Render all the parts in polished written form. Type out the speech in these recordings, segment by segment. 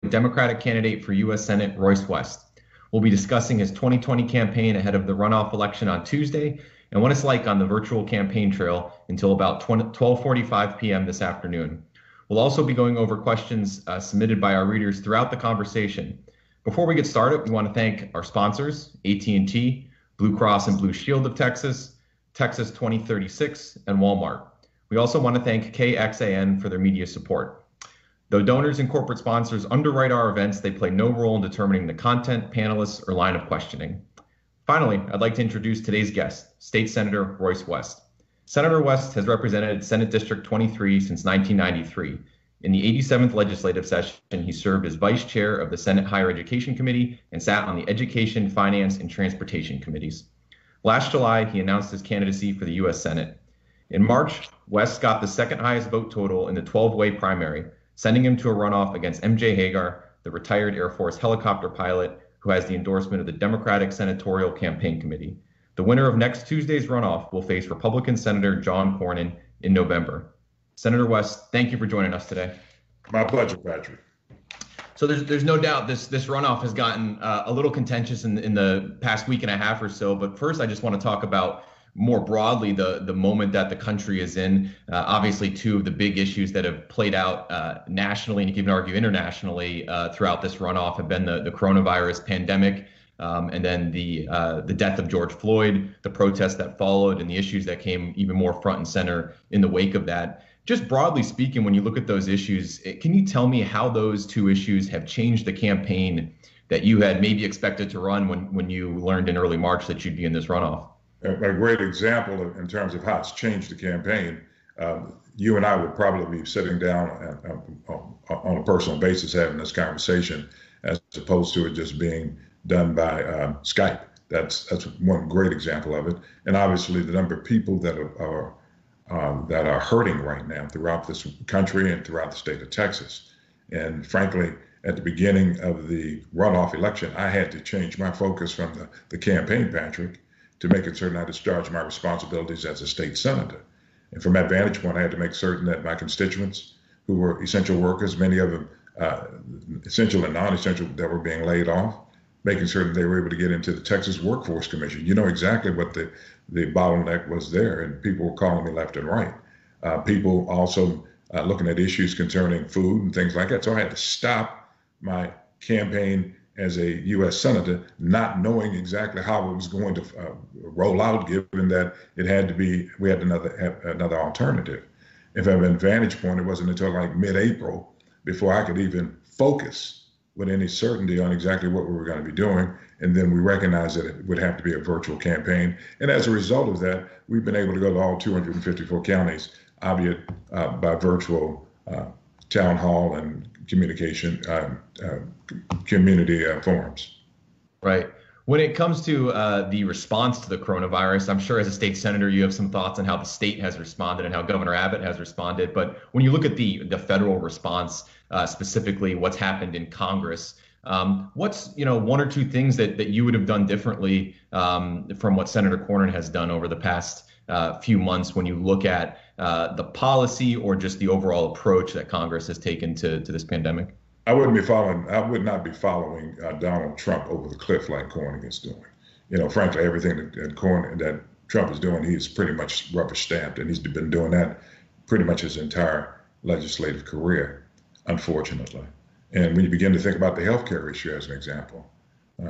Democratic candidate for U.S. Senate, Royce West. We'll be discussing his 2020 campaign ahead of the runoff election on Tuesday and what it's like on the virtual campaign trail until about 12:45 p.m. this afternoon. We'll also be going over questions submitted by our readers throughout the conversation. Before we get started, we want to thank our sponsors, AT&T, Blue Cross and Blue Shield of Texas, Texas 2036, and Walmart. We also want to thank KXAN for their media support. Though donors and corporate sponsors underwrite our events, they play no role in determining the content, panelists, or line of questioning. Finally, I'd like to introduce today's guest, State Senator Royce West. Senator West has represented Senate District 23 since 1993. In the 87th legislative session, he served as Vice Chair of the Senate Higher Education Committee and sat on the Education, Finance, and Transportation Committees. Last July, he announced his candidacy for the U.S. Senate. In March, West got the second highest vote total in the 12-way primary, sending him to a runoff against MJ Hegar, the retired Air Force helicopter pilot who has the endorsement of the Democratic Senatorial Campaign Committee. The winner of next Tuesday's runoff will face Republican Senator John Cornyn in November. Senator West, thank you for joining us today. My pleasure, Patrick. So there's no doubt this runoff has gotten a little contentious in the past week and a half or so. But first, I just want to talk about more broadly the moment that the country is in. Obviously, two of the big issues that have played out nationally, and you can even argue internationally, throughout this runoff have been the coronavirus pandemic, and then the death of George Floyd, the protests that followed, and the issues that came even more front and center in the wake of that. Just broadly speaking, when you look at those issues, can you tell me how those two issues have changed the campaign that you had maybe expected to run when you learned in early March that you'd be in this runoff? A great example in terms of how it's changed the campaign. You and I would probably be sitting down on a personal basis having this conversation, as opposed to it just being done by Skype. That's one great example of it. And obviously, the number of people that are hurting right now throughout this country and throughout the state of Texas. And frankly, at the beginning of the runoff election, I had to change my focus from the campaign, Patrick, to making certain I discharge my responsibilities as a state senator. And from that vantage point, I had to make certain that my constituents, who were essential workers, many of them essential and non-essential, that were being laid off, making certain they were able to get into the Texas Workforce Commission. You know exactly what the bottleneck was there, and people were calling me left and right. People also looking at issues concerning food and things like that. So I had to stop my campaign as a U.S. Senator, not knowing exactly how it was going to roll out, given that it had to be, we had another alternative. And from an vantage point, it wasn't until like mid-April before I could even focus with any certainty on exactly what we were going to be doing. And then we recognized that it would have to be a virtual campaign. And as a result of that, we've been able to go to all 254 counties, albeit by virtual town hall and communication, community forums. Right. When it comes to the response to the coronavirus, I'm sure as a state senator, you have some thoughts on how the state has responded and how Governor Abbott has responded. But when you look at the federal response, specifically what's happened in Congress, what's one or two things that you would have done differently from what Senator Cornyn has done over the past few months when you look at the policy or just the overall approach that Congress has taken to this pandemic? I would not be following Donald Trump over the cliff like Cornyn is doing. Frankly, everything that Trump is doing, he's pretty much rubber stamped, and he's been doing that pretty much his entire legislative career, unfortunately. And when you begin to think about the healthcare issue as an example,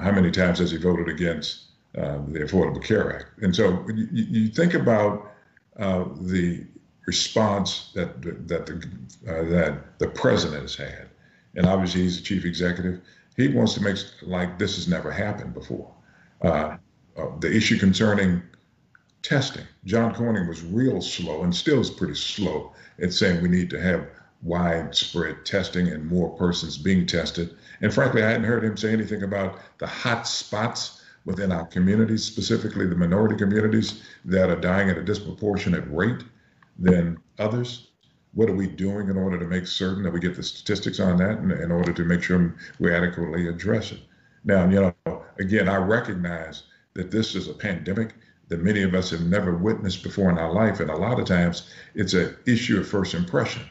how many times has he voted against the Affordable Care Act? And so you think about the response that the president has had. And obviously he's the chief executive. He wants to make like this has never happened before. The issue concerning testing, John Cornyn was real slow and still is pretty slow at saying we need to have widespread testing and more persons being tested. And frankly, I hadn't heard him say anything about the hot spots within our communities, specifically the minority communities that are dying at a disproportionate rate than others. What are we doing in order to make certain that we get the statistics on that and in order to make sure we adequately address it? Now, again, I recognize that this is a pandemic that many of us have never witnessed before in our life. And a lot of times it's an issue of first impression.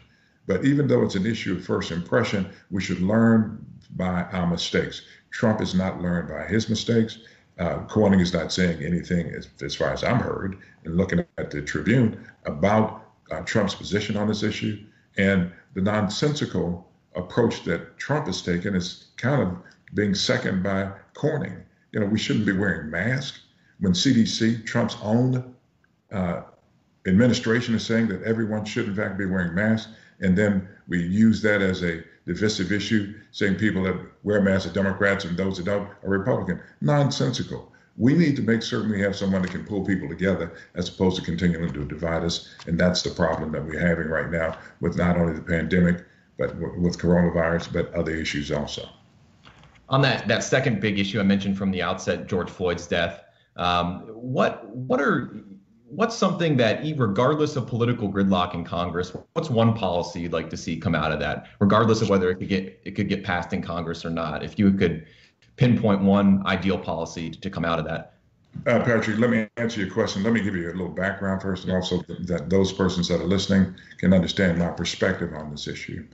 But even though it's an issue of first impression, we should learn by our mistakes. Trump has not learned by his mistakes. Cornyn is not saying anything, as far as I'm heard, and looking at the Tribune, about Trump's position on this issue. And the nonsensical approach that Trump has taken is kind of being seconded by Cornyn. You know, we shouldn't be wearing masks. When CDC, Trump's own administration, is saying that everyone should, in fact, be wearing masks, and then we use that as a divisive issue, saying people that wear masks are Democrats and those that don't are Republican. Nonsensical. We need to make certain we have someone that can pull people together as opposed to continuing to divide us. And that's the problem that we're having right now with not only the pandemic, but with coronavirus, but other issues also. On that second big issue I mentioned from the outset, George Floyd's death, what's something that, regardless of political gridlock in Congress, what's one policy you'd like to see come out of that, regardless of whether it could get passed in Congress or not? If you could pinpoint one ideal policy to come out of that. Patrick, let me answer your question. Let me give you a little background first, and also that those persons that are listening can understand my perspective on this issue.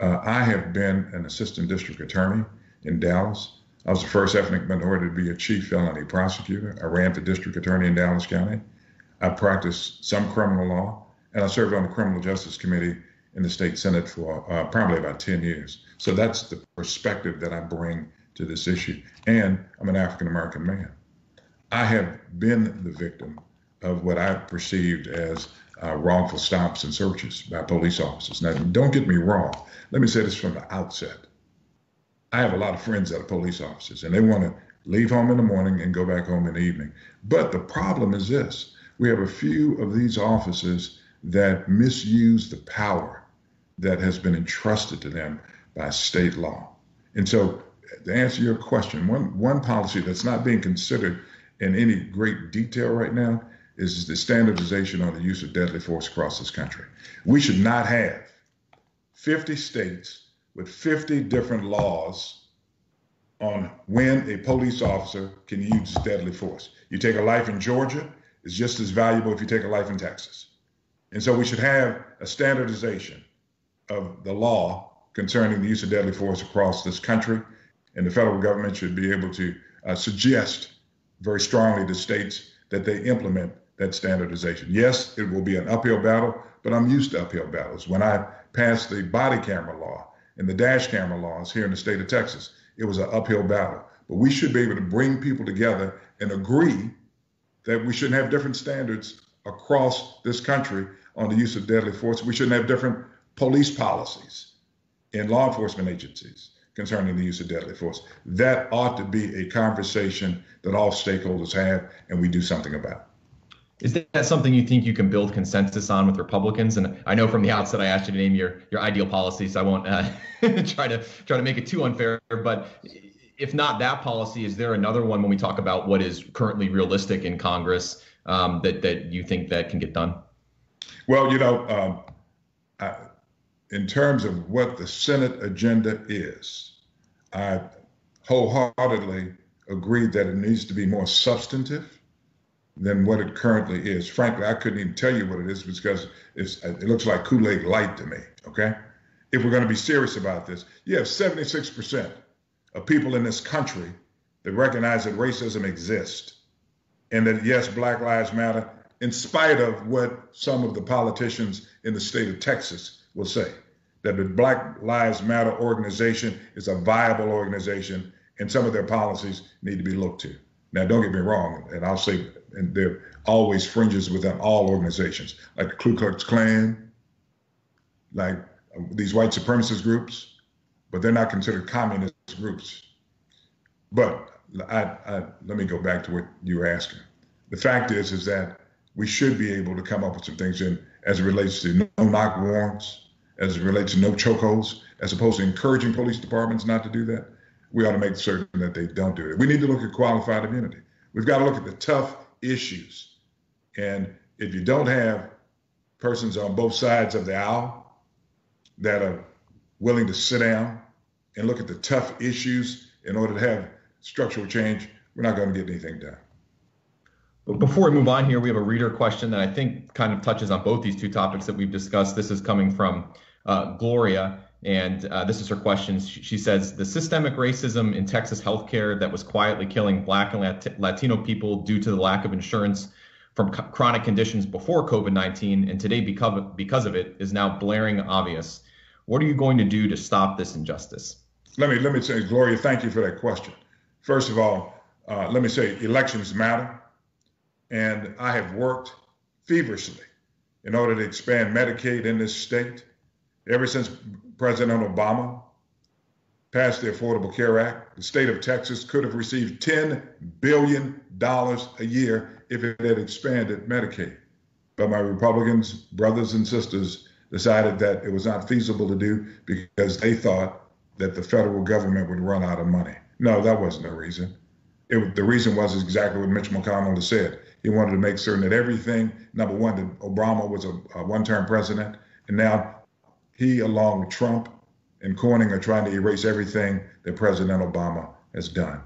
I have been an assistant district attorney in Dallas. I was the first ethnic minority to be a chief felony prosecutor. I ran for district attorney in Dallas County. I practiced some criminal law, and I served on the Criminal Justice Committee in the state Senate for probably about 10 years. So that's the perspective that I bring to this issue. And I'm an African-American man. I have been the victim of what I perceived as wrongful stops and searches by police officers. Now, don't get me wrong. Let me say this from the outset. I have a lot of friends that are police officers, and they want to leave home in the morning and go back home in the evening. But the problem is this. We have a few of these officers that misuse the power that has been entrusted to them by state law. And so, to answer your question, one policy that's not being considered in any great detail right now is the standardization on the use of deadly force across this country. We should not have 50 states with 50 different laws on when a police officer can use deadly force. You take a life in Georgia, it's just as valuable if you take a life in Texas. And so we should have a standardization of the law concerning the use of deadly force across this country. And the federal government should be able to suggest very strongly to states that they implement that standardization. Yes, it will be an uphill battle, but I'm used to uphill battles. When I passed the body camera law and the dash camera laws here in the state of Texas, it was an uphill battle. But we should be able to bring people together and agree that we shouldn't have different standards across this country on the use of deadly force. We shouldn't have different police policies in law enforcement agencies concerning the use of deadly force. That ought to be a conversation that all stakeholders have and we do something about. Is that something you think you can build consensus on with Republicans? And I know from the outset I asked you to name your ideal policy, so I won't try to make it too unfair. But if not that policy, is there another one when we talk about what is currently realistic in Congress that you think that can get done? Well, in terms of what the Senate agenda is, I wholeheartedly agree that it needs to be more substantive than what it currently is. Frankly, I couldn't even tell you what it is because it looks like Kool-Aid Light to me, okay? If we're going to be serious about this, you have 76% of people in this country that recognize that racism exists and that, yes, Black Lives Matter, in spite of what some of the politicians in the state of Texas will say, that the Black Lives Matter organization is a viable organization and some of their policies need to be looked to. Now, don't get me wrong, and I'll say, and there are always fringes within all organizations, like the Ku Klux Klan, like these white supremacist groups, but they're not considered communist groups. But let me go back to what you were asking. The fact is that we should be able to come up with some things as it relates to no-knock warrants, as it relates to no chokeholds, as opposed to encouraging police departments not to do that. We ought to make certain that they don't do it. We need to look at qualified immunity. We've got to look at the tough issues. And if you don't have persons on both sides of the aisle that are willing to sit down and look at the tough issues in order to have structural change, we're not going to get anything done. But before we move on here, we have a reader question that I think kind of touches on both these two topics that we've discussed. This is coming from Gloria. And this is her question. She says, the systemic racism in Texas healthcare that was quietly killing Black and Latino people due to the lack of insurance from chronic conditions before COVID-19 and today because of it is now blaring obvious. What are you going to do to stop this injustice? Let me say, Gloria, thank you for that question. First of all, let me say elections matter. And I have worked feverishly in order to expand Medicaid in this state ever since President Obama passed the Affordable Care Act. The state of Texas could have received $10 billion a year if it had expanded Medicaid. But my Republicans, brothers and sisters, decided that it was not feasible to do because they thought that the federal government would run out of money. No, that wasn't the reason. The reason was exactly what Mitch McConnell has said. He wanted to make certain that everything, number one, that Obama was a one-term president, and now he, along with Trump and Cornyn, are trying to erase everything that President Obama has done.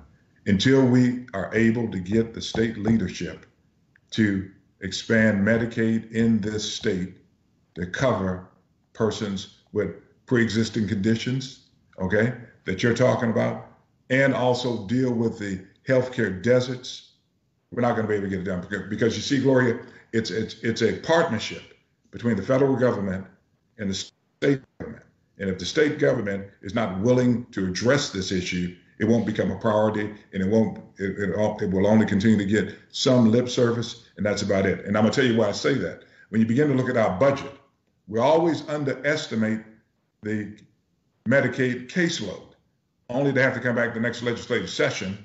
Until we are able to get the state leadership to expand Medicaid in this state to cover persons with pre-existing conditions, okay, that you're talking about, and also deal with the healthcare deserts, we're not going to be able to get it done because you see, Gloria, it's a partnership between the federal government and the state government. And if the state government is not willing to address this issue, it won't become a priority, and it will only continue to get some lip service, and that's about it. And I'm gonna tell you why I say that. When you begin to look at our budget, we always underestimate the Medicaid caseload, only to have to come back the next legislative session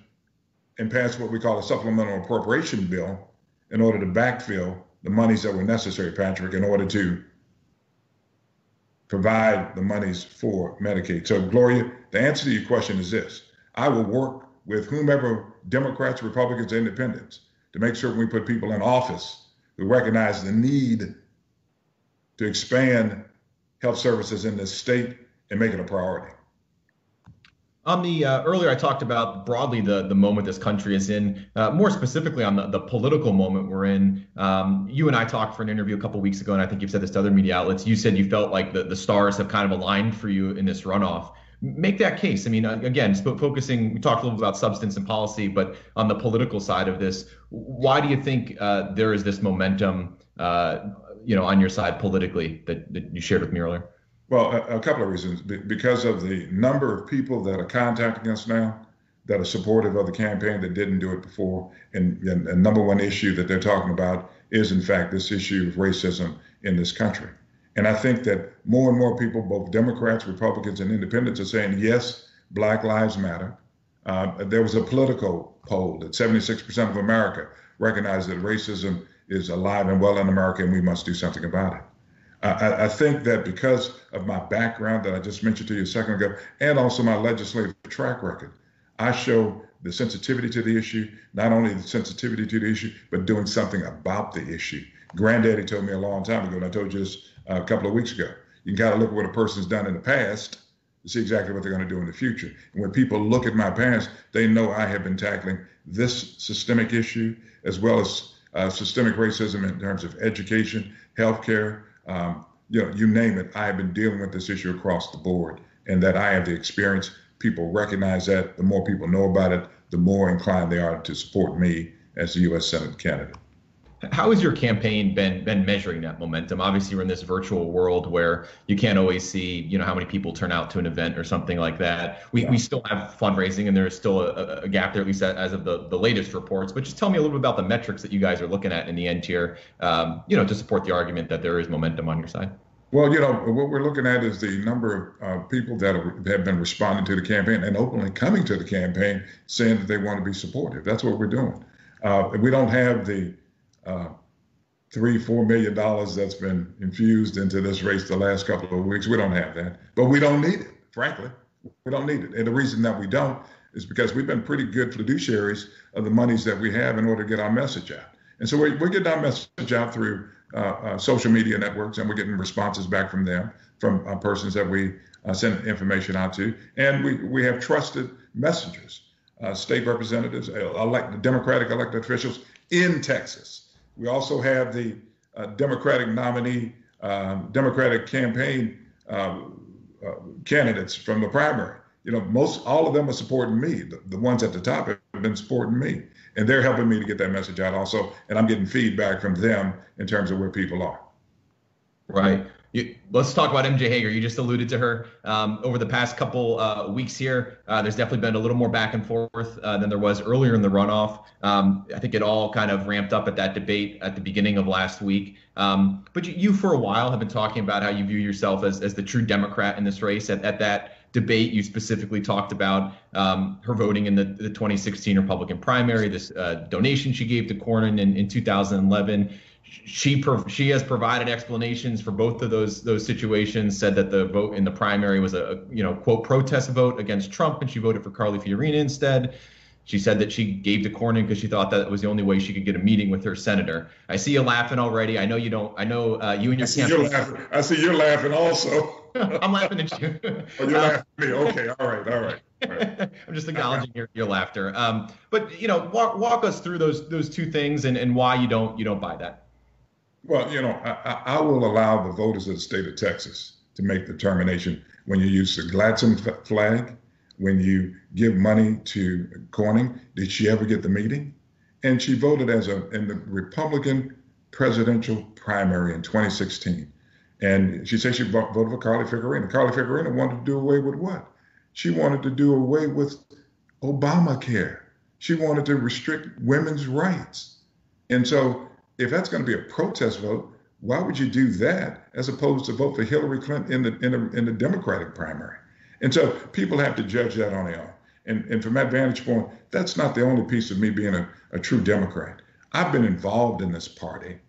and pass what we call a supplemental appropriation bill in order to backfill the monies that were necessary, Patrick, in order to provide the monies for Medicaid. So, Gloria, the answer to your question is this. I will work with whomever, Democrats, Republicans, Independents, to make certain we put people in office who recognize the need to expand health services in this state and make it a priority. On the earlier, I talked about broadly the moment this country is in, more specifically on the political moment we're in. You and I talked for an interview a couple of weeks ago, and I think you've said this to other media outlets. You said you felt like the stars have kind of aligned for you in this runoff. Make that case. I mean, again, focusing, we talked a little bit about substance and policy, but on the political side of this, why do you think there is this momentum, on your side politically that you shared with me earlier? Well, a couple of reasons. Because of the number of people that are contacting us now that are supportive of the campaign that didn't do it before. And the number one issue that they're talking about is, in fact, this issue of racism in this country. And I think that more and more people, both Democrats, Republicans, and Independents, are saying, yes, Black Lives Matter. There was a political poll that 76% of America recognized that racism is alive and well in America, and we must do something about it. I think that because of my background that I just mentioned to you a second ago, and also my legislative track record, I show the sensitivity to the issue, not only the sensitivity to the issue, but doing something about the issue. Granddaddy told me a long time ago, and I told you this a couple of weeks ago, you can kind of look at what a person's done in the past to see exactly what they're going to do in the future. And when people look at my past, they know I have been tackling this systemic issue as well as systemic racism in terms of education, healthcare, you name it. I have been dealing with this issue across the board, and that I have the experience. People recognize that. The more people know about it, the more inclined they are to support me as the U.S. Senate candidate. How has your campaign been measuring that momentum? Obviously, we're in this virtual world where you can't always see, how many people turn out to an event or something like that. We still have fundraising, and there is still a gap there, at least as of the latest reports. But just tell me a little bit about the metrics that you guys are looking at in the end here, to support the argument that there is momentum on your side. Well, what we're looking at is the number of people that have been responding to the campaign and openly coming to the campaign saying that they want to be supportive. That's what we're doing. We don't have the $3-4 million that's been infused into this race the last couple of weeks. We don't have that, but we don't need it, frankly. We don't need it. And the reason that we don't is because we've been pretty good fiduciaries of the monies that we have in order to get our message out. And so we're getting our message out through social media networks, and we're getting responses back from them, from persons that we send information out to. And we have trusted messengers, state representatives, Democratic elected officials in Texas. We also have the Democratic nominee, Democratic campaign candidates from the primary. Most all of them are supporting me. The ones at the top have been supporting me, and they're helping me to get that message out also. And I'm getting feedback from them in terms of where people are. Right. Let's talk about MJ Hegar. You just alluded to her over the past couple weeks here. There's definitely been a little more back and forth than there was earlier in the runoff. I think it all kind of ramped up at that debate at the beginning of last week. But you for a while have been talking about how you view yourself as the true Democrat in this race. At that debate, you specifically talked about her voting in the 2016 Republican primary, this donation she gave to Cornyn in 2011. She has provided explanations for both of those situations, said that the vote in the primary was a quote, protest vote against Trump, and she voted for Carly Fiorina instead. She said that she gave to Cornyn because she thought that was the only way she could get a meeting with her senator. I see you laughing already. I know you don't. I know you and your campaign. I see you're laughing also. I'm laughing at you. Oh, you're laughing at me. Okay. All right. I'm just acknowledging your laughter. But walk us through those two things and why you don't buy that. Well, I will allow the voters of the state of Texas to make the determination when you use the Gladstone flag, when you give money to Cornyn. Did she ever get the meeting? And she voted in the Republican presidential primary in 2016. And she said she voted for Carly Fiorina. Carly Fiorina wanted to do away with what? She wanted to do away with Obamacare. She wanted to restrict women's rights. And so if that's going to be a protest vote, why would you do that as opposed to vote for Hillary Clinton in the Democratic primary? And so people have to judge that on their own. And from that vantage point, that's not the only piece of me being a true Democrat. I've been involved in this party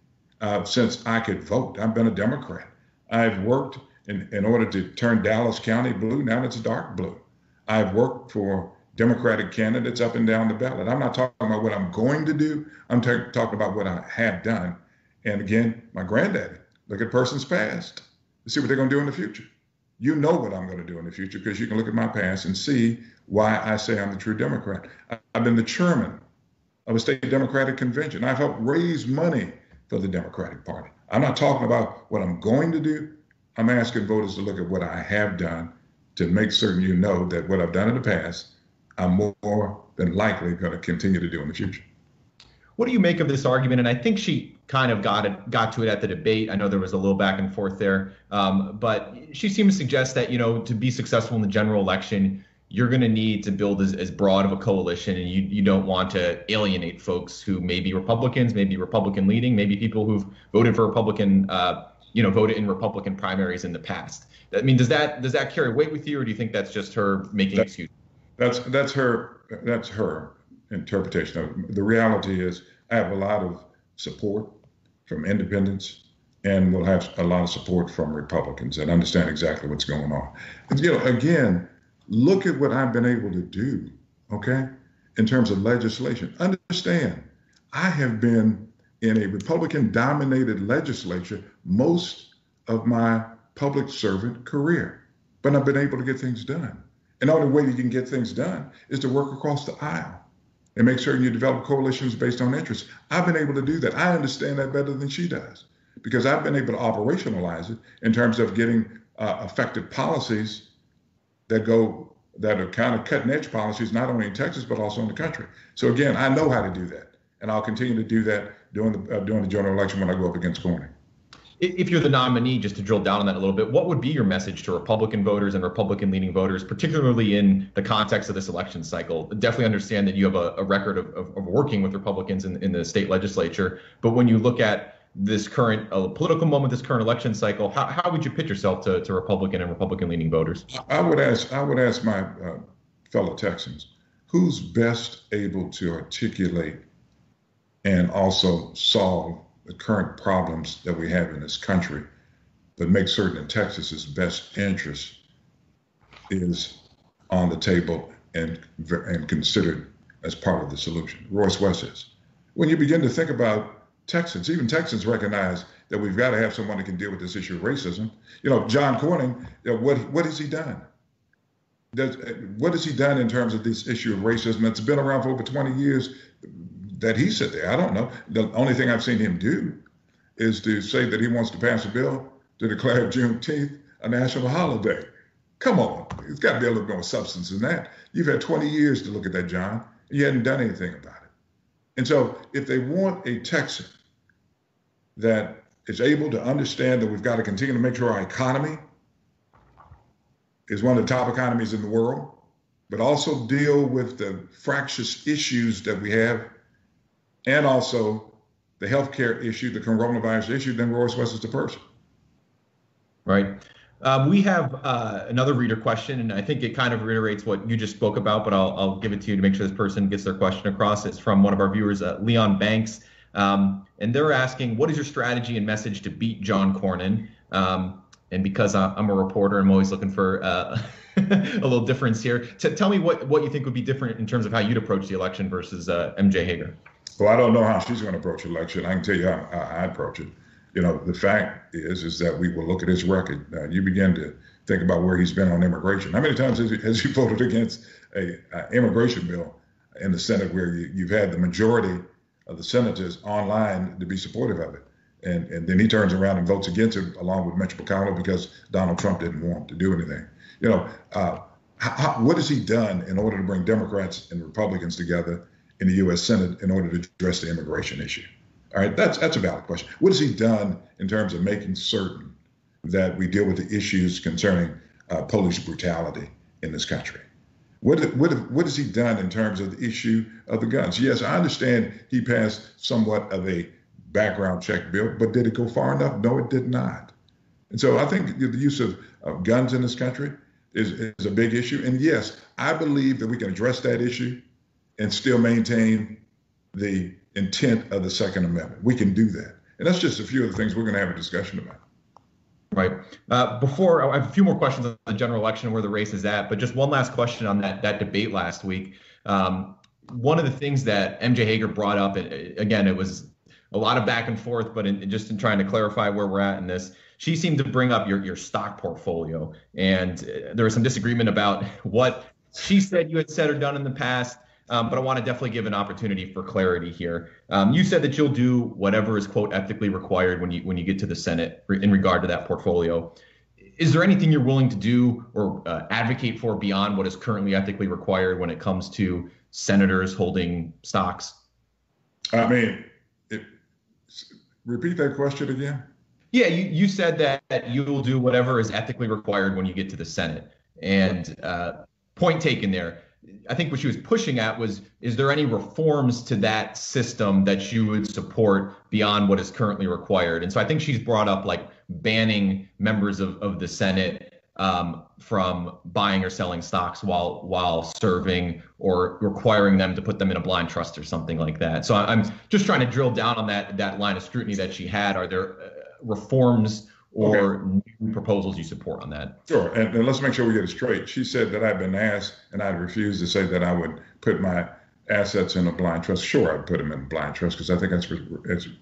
since I could vote. I've been a Democrat. I've worked in order to turn Dallas County blue. Now it's dark blue. I've worked for Democratic candidates up and down the ballot. I'm not talking about what I'm going to do. I'm talking about what I have done. And again, my granddaddy, look at person's past. Let's see what they're going to do in the future. You know what I'm going to do in the future because you can look at my past and see why I say I'm the true Democrat. I've been the chairman of a state Democratic convention. I've helped raise money for the Democratic Party. I'm not talking about what I'm going to do. I'm asking voters to look at what I have done to make certain you know that what I've done in the past, I'm more than likely going to continue to do in the future. What do you make of this argument? And I think she kind of got to it at the debate. I know there was a little back and forth there, but she seemed to suggest that, to be successful in the general election, you're going to need to build as broad of a coalition, and you don't want to alienate folks who may be Republicans, maybe Republican leading, maybe people who've voted for Republican, voted in Republican primaries in the past. I mean, does that carry weight with you, or do you think that's just her making excuses? That's her interpretation. The reality is I have a lot of support from independents and we'll have a lot of support from Republicans that understand exactly what's going on. Again, look at what I've been able to do, okay, in terms of legislation. Understand, I have been in a Republican-dominated legislature most of my public servant career, but I've been able to get things done. And the only way that you can get things done is to work across the aisle and make sure you develop coalitions based on interests. I've been able to do that. I understand that better than she does because I've been able to operationalize it in terms of getting effective policies that are kind of cutting edge policies, not only in Texas, but also in the country. So again, I know how to do that. And I'll continue to do that during the general election when I go up against Cornyn. If you're the nominee, just to drill down on that a little bit, what would be your message to Republican voters and Republican-leaning voters, particularly in the context of this election cycle? Definitely understand that you have a record of working with Republicans in the state legislature, but when you look at this current political moment, this current election cycle, how would you pitch yourself to Republican and Republican-leaning voters? I would ask my fellow Texans, who's best able to articulate and also solve the current problems that we have in this country, but make certain that Texas's best interest is on the table and considered as part of the solution. Royce West is. When you begin to think about Texans, even Texans recognize that we've got to have someone that can deal with this issue of racism. John Cornyn, what has he done? What has he done in terms of this issue of racism that's been around for over 20 years? That he said there, I don't know. The only thing I've seen him do is to say that he wants to pass a bill to declare Juneteenth a national holiday. Come on, it's got to be a little more substance than that. You've had 20 years to look at that, John. You hadn't done anything about it. And so if they want a Texan that is able to understand that we've got to continue to make sure our economy is one of the top economies in the world, but also deal with the fractious issues that we have, and also the healthcare issue, the coronavirus issue, then Royce West is the person. Right. We have another reader question, and I think it kind of reiterates what you just spoke about, but I'll give it to you to make sure this person gets their question across. It's from one of our viewers, Leon Banks, and they're asking, what is your strategy and message to beat John Cornyn? And because I'm a reporter, I'm always looking for a little difference here. Tell me what you think would be different in terms of how you'd approach the election versus MJ Hegar. Well, I don't know how she's going to approach the election. I can tell you how I approach it. You know, the fact is that we will look at his record. You begin to think about where he's been on immigration. How many times has he voted against a immigration bill in the Senate where you've had the majority of the senators online to be supportive of it? And then he turns around and votes against it along with Mitch McConnell because Donald Trump didn't want to do anything. You know, what has he done in order to bring Democrats and Republicans together in the U.S. Senate in order to address the immigration issue? All right, that's a valid question. What has he done in terms of making certain that we deal with the issues concerning police brutality in this country? What has he done in terms of the issue of the guns? Yes, I understand he passed somewhat of a background check bill, but did it go far enough? No, it did not. And so I think the use of guns in this country is a big issue. And yes, I believe that we can address that issue and still maintain the intent of the Second Amendment. We can do that. And that's just a few of the things we're going to have a discussion about. Right. Before, I have a few more questions on the general election, where the race is at, but just one last question on that debate last week. One of the things that MJ Hegar brought up, again, it was a lot of back and forth, but just in trying to clarify where we're at in this, she seemed to bring up your stock portfolio. And there was some disagreement about what she said you had said or done in the past. But I want to definitely give an opportunity for clarity here. You said that you'll do whatever is, quote, ethically required when you get to the Senate in regard to that portfolio. Is there anything you're willing to do or advocate for beyond what is currently ethically required when it comes to senators holding stocks? I mean, repeat that question again. Yeah, you said that you will do whatever is ethically required when you get to the Senate. And point taken there. I think what she was pushing at was, is there any reforms to that system that you would support beyond what is currently required? And so I think she's brought up like banning members of the Senate from buying or selling stocks while serving, or requiring them to put them in a blind trust or something like that. So I'm just trying to drill down on that line of scrutiny that she had. Are there reforms or new proposals you support on that? Sure, and let's make sure we get it straight. She said that I've been asked, and I'd refused to say that I would put my assets in a blind trust. Sure, I'd put them in a blind trust because I think that's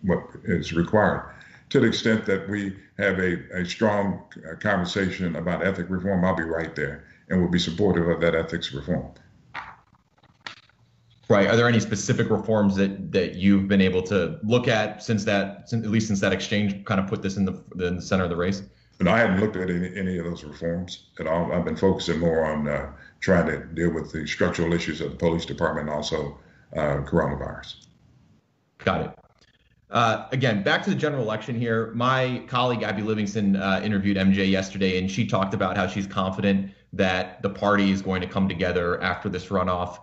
what is required. To the extent that we have a strong conversation about ethic reform, I'll be right there and will be supportive of that ethics reform. Right. Are there any specific reforms that you've been able to look at since that exchange kind of put this in the center of the race? No, I haven't looked at any of those reforms at all. I've been focusing more on trying to deal with the structural issues of the police department and also coronavirus. Got it. Again, back to the general election here. My colleague, Abby Livingston, interviewed MJ yesterday, and she talked about how she's confident that the party is going to come together after this runoff.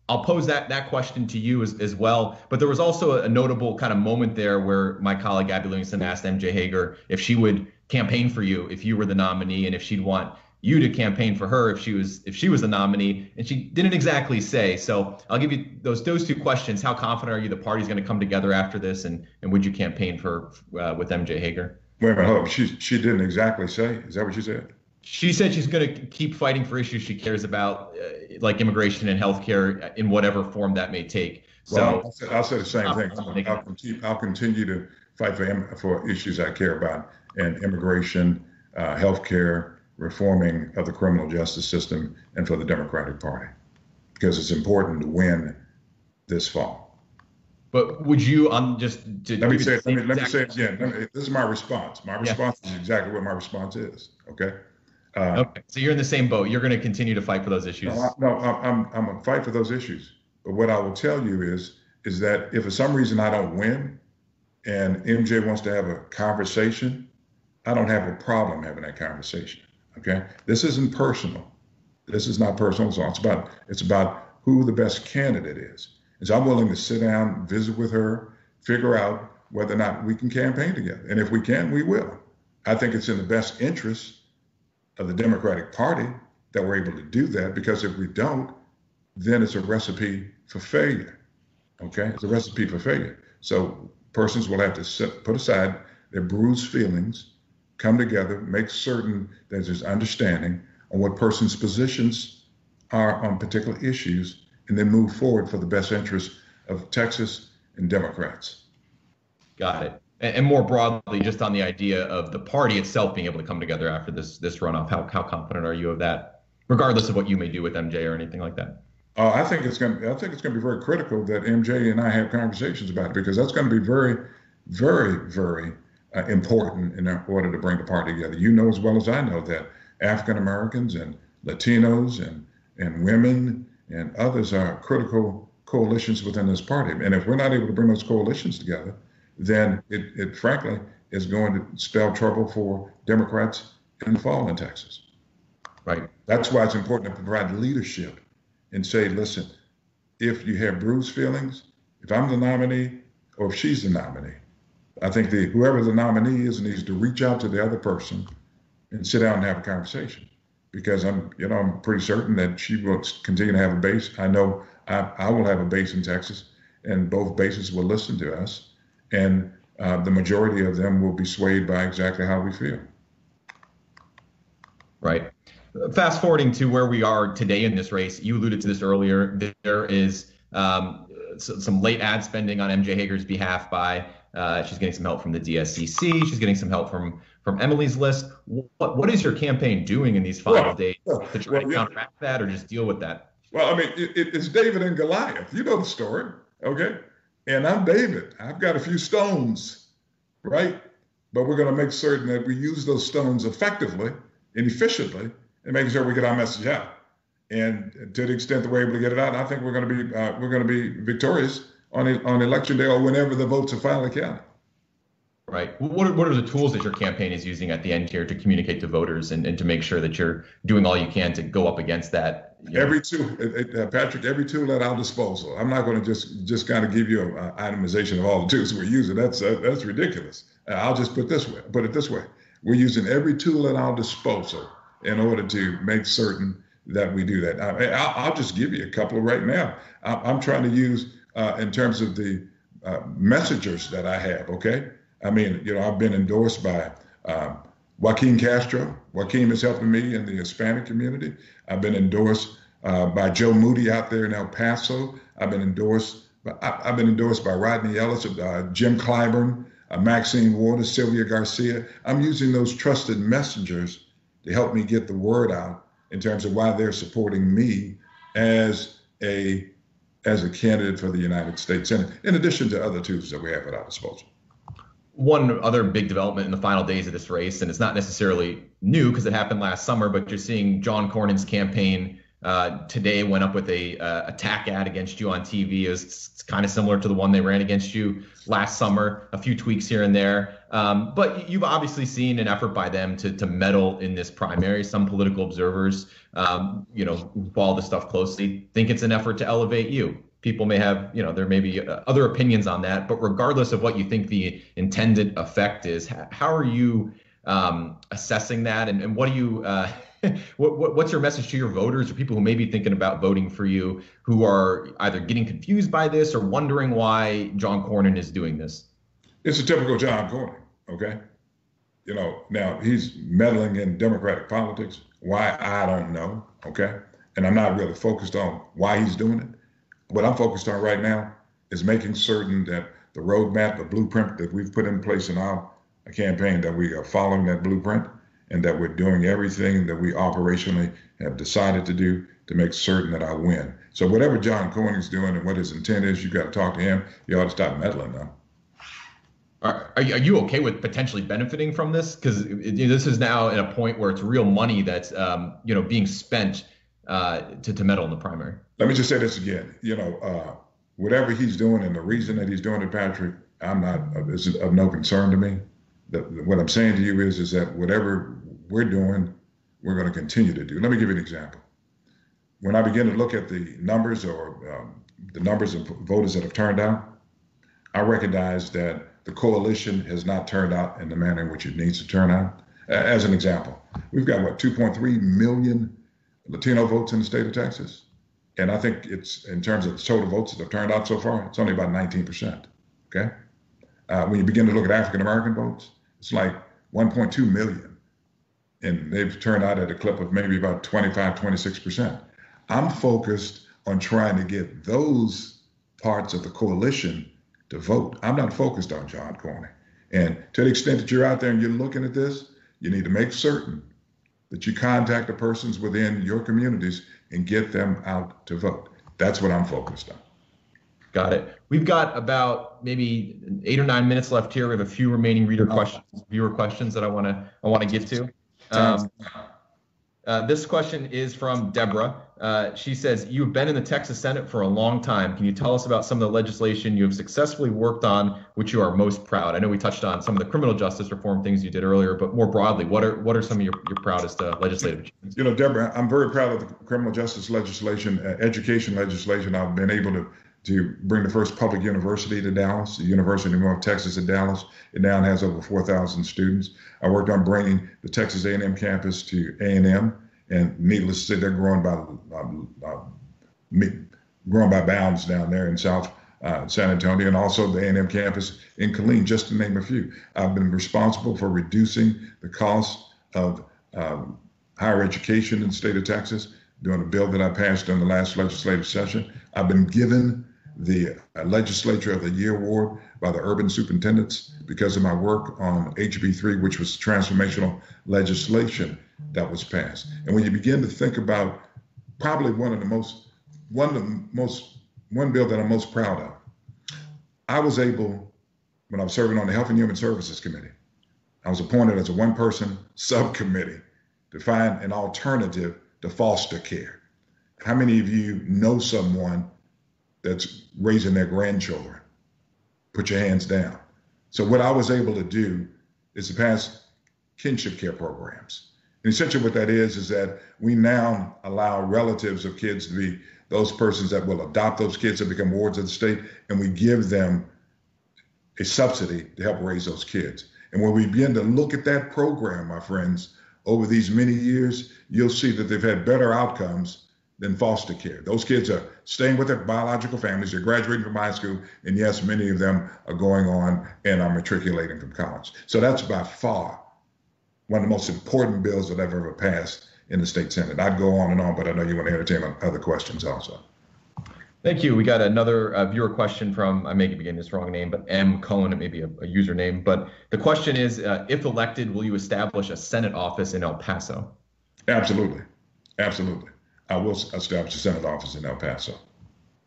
I'll pose that question to you as well. But there was also a notable kind of moment there where my colleague Abby Livingston asked MJ Hegar if she would campaign for you if you were the nominee, and if she'd want you to campaign for her if she was the nominee, and she didn't exactly say. So I'll give you those two questions. How confident are you the party's going to come together after this, and would you campaign for with MJ Hegar? Wait a minute, hold up. She didn't exactly say. Is that what she said? She said she's going to keep fighting for issues she cares about, like immigration and healthcare, in whatever form that may take. Well, so I'll say the same thing. I'll continue to fight for issues I care about, and immigration, healthcare, reforming of the criminal justice system, and for the Democratic Party, because it's important to win this fall. But would you, let me say it again. This is my response. My response is exactly what my response is. Okay. Okay, so you're in the same boat. You're going to continue to fight for those No, issues. I'm gonna fight for those issues. But what I will tell you is that if for some reason I don't win and MJ wants to have a conversation, I don't have a problem having that conversation. Okay, this isn't personal. This is not personal. So it's about who the best candidate is. And so I'm willing to sit down, visit with her, figure out whether or not we can campaign together. And if we can, we will. I think it's in the best interest of the Democratic Party that we're able to do that, because if we don't, then it's a recipe for failure. Okay, it's a recipe for failure. So persons will have to put aside their bruised feelings, come together, make certain that there's understanding on what persons' positions are on particular issues, and then move forward for the best interest of Texas and Democrats. Got it. And more broadly, just on the idea of the party itself being able to come together after this runoff, how confident are you of that, regardless of what you may do with MJ or anything like that? I think it's going to be very critical that MJ and I have conversations about it, because that's going to be very, very, very important in order to bring the party together. You know as well as I know that African Americans and Latinos and women and others are critical coalitions within this party. And if we're not able to bring those coalitions together, then it frankly is going to spell trouble for Democrats in the fall in Texas. Right. That's why it's important to provide leadership and say, listen, if you have bruised feelings, if I'm the nominee or if she's the nominee, I think whoever the nominee is needs to reach out to the other person and sit down and have a conversation, because I'm pretty certain that she will continue to have a base. I know I will have a base in Texas, and both bases will listen to us, and the majority of them will be swayed by exactly how we feel. Right. Fast forwarding to where we are today in this race, you alluded to this earlier. There is some late ad spending on MJ Hegar's behalf by she's getting some help from the DSCC. She's getting some help from Emily's list. What is your campaign doing in these final days to try to counteract that, or just deal with that? Well, I mean, it's David and Goliath. You know the story, okay? And I'm David. I've got a few stones, right? But we're going to make certain that we use those stones effectively and efficiently, and making sure we get our message out. And to the extent that we're able to get it out, I think we're going to be victorious on election day, or whenever the votes are finally counted. Right. What are the tools that your campaign is using at the end here to communicate to voters and to make sure that you're doing all you can to go up against that? Every tool, Patrick, every tool at our disposal. I'm not going to just kind of give you an itemization of all the tools we're using. That's ridiculous. I'll just put it this way. We're using every tool at our disposal in order to make certain that we do that. I'll just give you a couple right now. I'm trying to use in terms of the messengers that I have, okay? I mean, I've been endorsed by Joaquin Castro. Joaquin is helping me in the Hispanic community. I've been endorsed by Joe Moody out there in El Paso. I've been endorsed by Rodney Ellis, Jim Clyburn, Maxine Waters, Sylvia Garcia. I'm using those trusted messengers to help me get the word out in terms of why they're supporting me as a candidate for the United States Senate, in addition to other tools that we have at our disposal. One other big development in the final days of this race, and it's not necessarily new because it happened last summer, but you're seeing John Cornyn's campaign today went up with a attack ad against you on TV. It's kind of similar to the one they ran against you last summer, a few tweaks here and there. But you've obviously seen an effort by them to meddle in this primary. Some political observers, who follow the stuff closely, think it's an effort to elevate you. People may have, there may be other opinions on that, but regardless of what you think the intended effect is, how are you assessing that? And what do you, what's your message to your voters or people who may be thinking about voting for you, who are either getting confused by this or wondering why John Cornyn is doing this? It's a typical John Cornyn, okay? Now he's meddling in Democratic politics. Why, I don't know, okay? And I'm not really focused on why he's doing it. What I'm focused on right now is making certain that the roadmap, the blueprint that we've put in place in our campaign, that we are following that blueprint and that we're doing everything that we operationally have decided to do to make certain that I win. So whatever John Cornyn's doing and what his intent is, you got to talk to him. You ought to stop meddling now. Are you okay with potentially benefiting from this? Because this is now at a point where it's real money that's being spent to meddle in the primary. Let me just say this again. Whatever he's doing and the reason that he's doing it, Patrick, this is of no concern to me. What I'm saying to you is that whatever we're doing, we're going to continue to do. Let me give you an example. When I begin to look at the numbers or the numbers of voters that have turned out, I recognize that the coalition has not turned out in the manner in which it needs to turn out. As an example, we've got 2.3 million Latino votes in the state of Texas. And I think it's, in terms of the total votes that have turned out so far, it's only about 19%. Okay. When you begin to look at African American votes, it's like 1.2 million. And they've turned out at a clip of maybe about 25, 26%. I'm focused on trying to get those parts of the coalition to vote. I'm not focused on John Cornyn. And to the extent that you're out there and you're looking at this, you need to make certain that you contact the persons within your communities and get them out to vote. That's what I'm focused on. Got it. We've got about maybe 8 or 9 minutes left here. We have a few remaining viewer questions that I want to get to. This question is from Deborah. She says, you've been in the Texas Senate for a long time. Can you tell us about some of the legislation you have successfully worked on, which you are most proud? I know we touched on some of the criminal justice reform things you did earlier, but more broadly, what are some of your proudest legislative achievements? Deborah, I'm very proud of the criminal justice legislation, education legislation. I've been able to bring the first public university to Dallas, the University of North Texas at Dallas. It now has over 4,000 students. I worked on bringing the Texas A&M campus to A&M, and needless to say, they're growing by bounds down there in South San Antonio, and also the A&M campus in Killeen, just to name a few. I've been responsible for reducing the cost of higher education in the state of Texas, doing a bill that I passed in the last legislative session. I've been given the Legislature of the Year award by the urban superintendents because of my work on HB3, which was transformational legislation that was passed. And when you begin to think about probably one bill that I'm most proud of, I was able, when I was serving on the Health and Human Services Committee, I was appointed as a one-person subcommittee to find an alternative to foster care. How many of you know someone that's raising their grandchildren? Put your hands down. So what I was able to do is to pass kinship care programs. And essentially what that is that we now allow relatives of kids to be those persons that will adopt those kids and become wards of the state, and we give them a subsidy to help raise those kids. And when we begin to look at that program, my friends, over these many years, you'll see that they've had better outcomes than foster care. Those kids are staying with their biological families, they're graduating from high school, and yes, many of them are going on and are matriculating from college. So that's by far one of the most important bills that I've ever passed in the state Senate. I'd go on and on, but I know you want to entertain other questions also. Thank you. We got another viewer question from, I may be getting this wrong name, but M. Cohen, it may be a username. But the question is, if elected, will you establish a Senate office in El Paso? Absolutely. Absolutely. I will establish a Senate office in El Paso.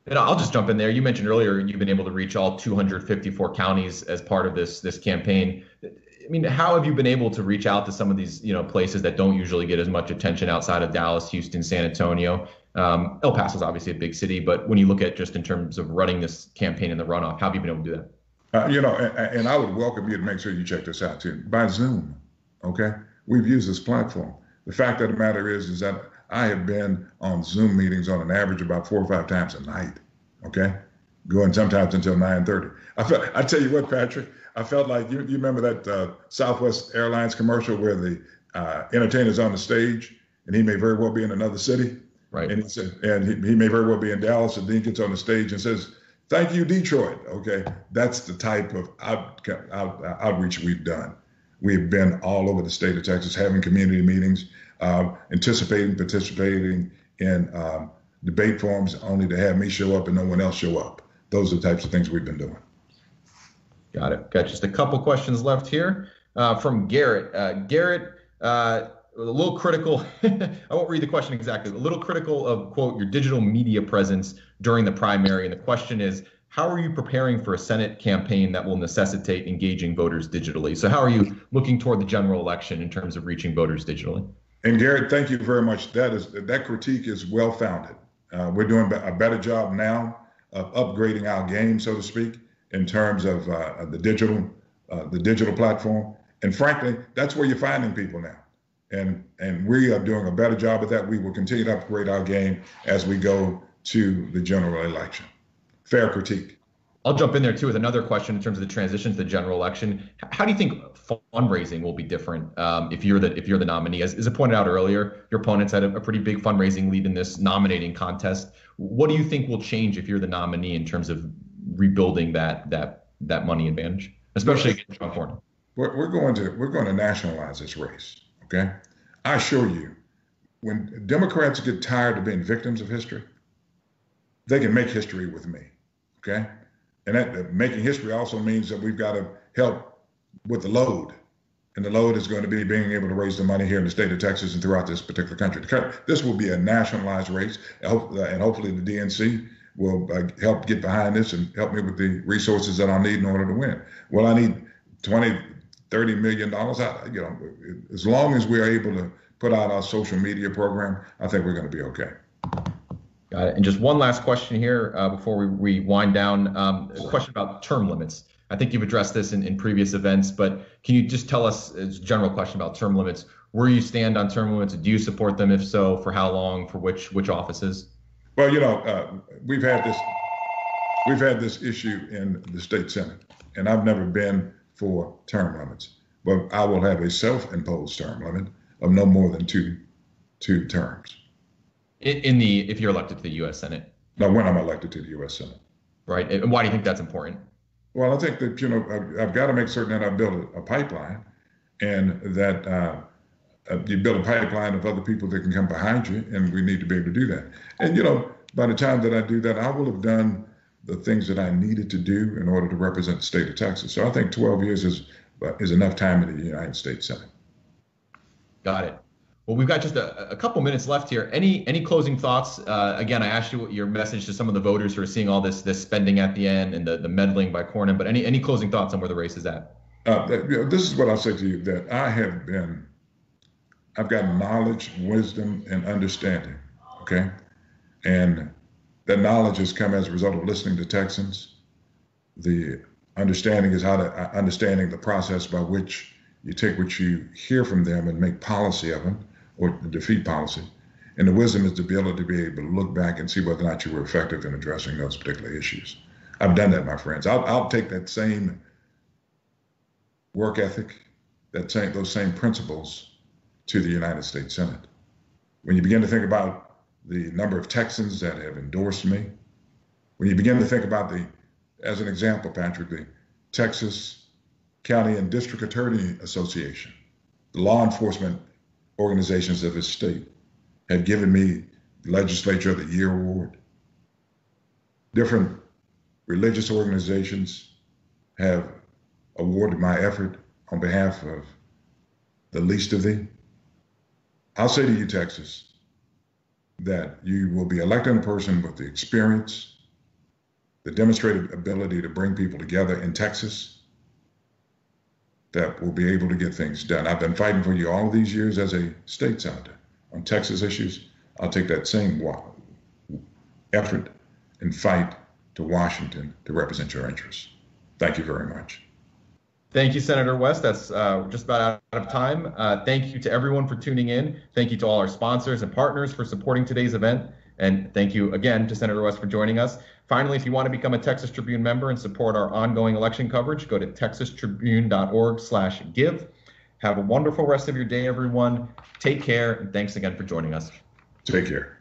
And I'll just jump in there. You mentioned earlier you've been able to reach all 254 counties as part of this campaign. I mean, how have you been able to reach out to some of these, places that don't usually get as much attention outside of Dallas, Houston, San Antonio? El Paso is obviously a big city, but when you look at just in terms of running this campaign in the runoff, how have you been able to do that? And I would welcome you to make sure you check this out too, by Zoom. Okay, we've used this platform. The fact of the matter is that I have been on Zoom meetings on an average about 4 or 5 times a night. Okay, going sometimes until 9:30. I tell you what, Patrick, I felt like you remember that Southwest Airlines commercial where the entertainer's on the stage and he may very well be in another city. Right. And he said, and he may very well be in Dallas, and then gets on the stage and says, "Thank you, Detroit." Okay, that's the type of outreach we've done. We've been all over the state of Texas, having community meetings, participating in debate forums, only to have me show up and no one else show up. Those are the types of things we've been doing. Got it. Got just a couple questions left here from Garrett. Garrett, a little critical, I won't read the question exactly, a little critical of, quote, your digital media presence during the primary. And the question is, how are you preparing for a Senate campaign that will necessitate engaging voters digitally? So how are you looking toward the general election in terms of reaching voters digitally? And Garrett, thank you very much. That critique is well founded. We're doing a better job now of upgrading our game, so to speak, in terms of the digital platform. And frankly, that's where you're finding people now. And we are doing a better job of that. We will continue to upgrade our game as we go to the general election. Fair critique. I'll jump in there too with another question in terms of the transition to the general election. How do you think fundraising will be different if you're the nominee? As I pointed out earlier, your opponents had a pretty big fundraising lead in this nominating contest. What do you think will change if you're the nominee in terms of rebuilding that money advantage, especially against John Cornyn? We're going to nationalize this race. Okay, I assure you, when Democrats get tired of being victims of history, they can make history with me. Okay. And that making history also means that we've got to help with the load. And the load is going to be being able to raise the money here in the state of Texas and throughout this particular country. This will be a nationalized race, and hopefully the DNC will help get behind this and help me with the resources that I'll need in order to win. Well, I need $20-30 million. As long as we're able to put out our social media program, I think we're going to be okay. Got it. And just one last question here before we wind down. A question about term limits. I think you've addressed this in previous events, but can you just tell us, as a general question about term limits, where you stand on term limits? Do you support them? If so, for how long? For which offices? Well, we've had this issue in the state Senate, and I've never been for term limits. But I will have a self-imposed term limit of no more than two terms. If you're elected to the U.S. Senate? No, when I'm elected to the U.S. Senate. Right. And why do you think that's important? Well, I think that, I've got to make certain that I build a pipeline, and that you build a pipeline of other people that can come behind you, and we need to be able to do that. And, by the time that I do that, I will have done the things that I needed to do in order to represent the state of Texas. So I think 12 years is enough time in the United States Senate. Got it. Well, we've got just a couple minutes left here. Any closing thoughts? Again, I asked you your message to some of the voters who are seeing all this spending at the end and the meddling by Cornyn, but any closing thoughts on where the race is at? This is what I'll say to you, that I've got knowledge, wisdom, and understanding, okay? And that knowledge has come as a result of listening to Texans. The understanding is understanding the process by which you take what you hear from them and make policy of them, or defeat policy. And the wisdom is the ability to be able to look back and see whether or not you were effective in addressing those particular issues. I've done that, my friends. I'll take that same work ethic, those same principles to the United States Senate. When you begin to think about the number of Texans that have endorsed me, when you begin to think about as an example, Patrick, the Texas County and District Attorney Association, the law enforcement organizations of this state have given me Legislature of the Year award. Different religious organizations have awarded my effort on behalf of the least of thee. I'll say to you, Texas, that you will be electing a person with the experience, the demonstrated ability to bring people together in Texas, that will be able to get things done. I've been fighting for you all these years as a state senator on Texas issues. I'll take that same effort and fight to Washington to represent your interests. Thank you very much. Thank you, Senator West. That's just about out of time. Thank you to everyone for tuning in. Thank you to all our sponsors and partners for supporting today's event. And thank you again to Senator West for joining us. Finally, if you want to become a Texas Tribune member and support our ongoing election coverage, go to texastribune.org/give. Have a wonderful rest of your day, everyone. Take care, and thanks again for joining us. Take care.